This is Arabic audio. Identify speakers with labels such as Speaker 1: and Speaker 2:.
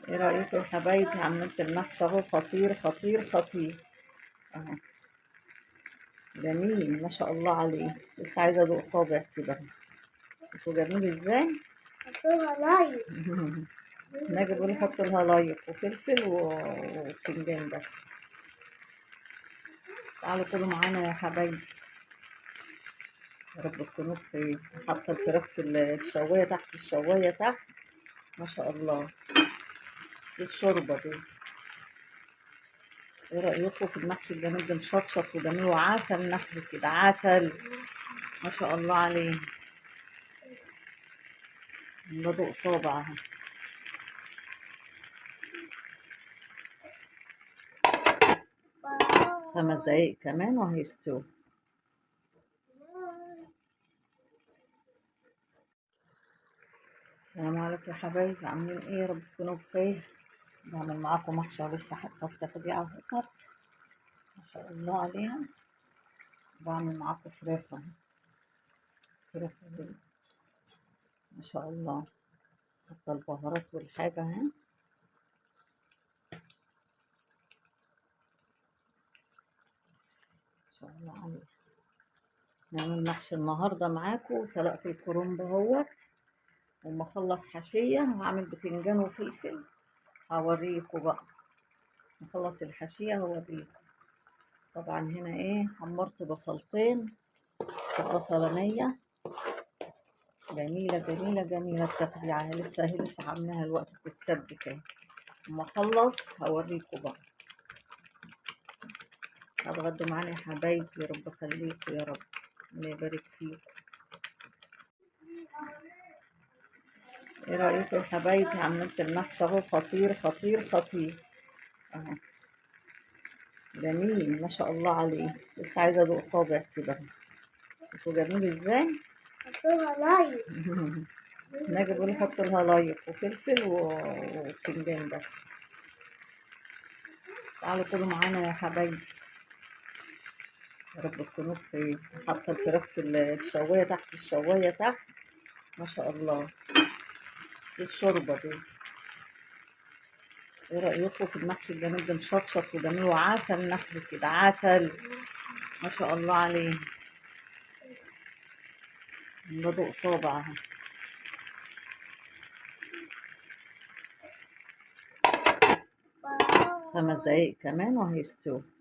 Speaker 1: ايه رأيكم يا حبايبي؟ عملت المحشي اهو، خطير خطير خطير اهو. جميل ما شاء الله عليه. لسه عايزه ادوق صابع كده. شوفوا جميل ازاي.
Speaker 2: حطوها لايك.
Speaker 1: ناجي بيقول حطوا لها لايك وفلفل وبتنجان بس. تعالوا كلوا معانا يا حبايبي. يا رب تكونوا بخير. حاطه الفراخ في الشوايه تحت، الشوايه تحت ما شاء الله. دي الشوربه دي. ايه رأيكم في المحشي الجميل ده؟ مشطشط وجميل وعسل نحل كده، عسل ما شاء الله عليه. بدوق صابع اهو. 5 دقايق كمان وهيستوي. السلام عليكم يا حبايبي، عاملين ايه؟ يا رب تكونوا بخير. بعمل معاكم محشي لسه حاطه التخديعه على النار ما شاء الله عليها. بعمل معاكم فراخ اهو. فراخ ما شاء الله. حاطه البهارات والحاجه اهي ما شاء الله عليها. نعمل محشي النهارده معاكم. سلقت الكرنب اهوت، وما اخلص حشيه هعمل بتنجان وفلفل. هوريكم بقى نخلص الحشيه هوريكم. طبعا هنا ايه، حمرت بصلتين في بصلانيه جميله جميله جميله. التخديعه لسه عاملاها الوقت بتتسبك اهي. اما اخلص هوريكم بقى. هتغدوا معانا يا حبايبي. يا رب خليكم يا رب، الله يبارك فيكم. ايه رايكم يا حبايبي؟ عملت المحشي اهو، خطير خطير خطير اهو. جميل ما شاء الله عليه. لسه عايزه ادوق صابع كده. شوفوا جميل ازاي.
Speaker 2: حطوها لايك.
Speaker 1: ناجي بيقول حطوا لها لايك وفلفل وبتنجان بس. تعالوا كلوا معانا يا حبايبي. يا رب تكونوا بخير. حاطه الفراخ في الشوايه تحت، الشوايه تحت ما شاء الله. دي الشوربه دي. ايه رأيكم في المحشي الجميل ده؟ مشطشط وجميل وعسل نحل كده، عسل ما شاء الله عليه. بدوق صابع اهو. 5 دقايق كمان وهيستوي.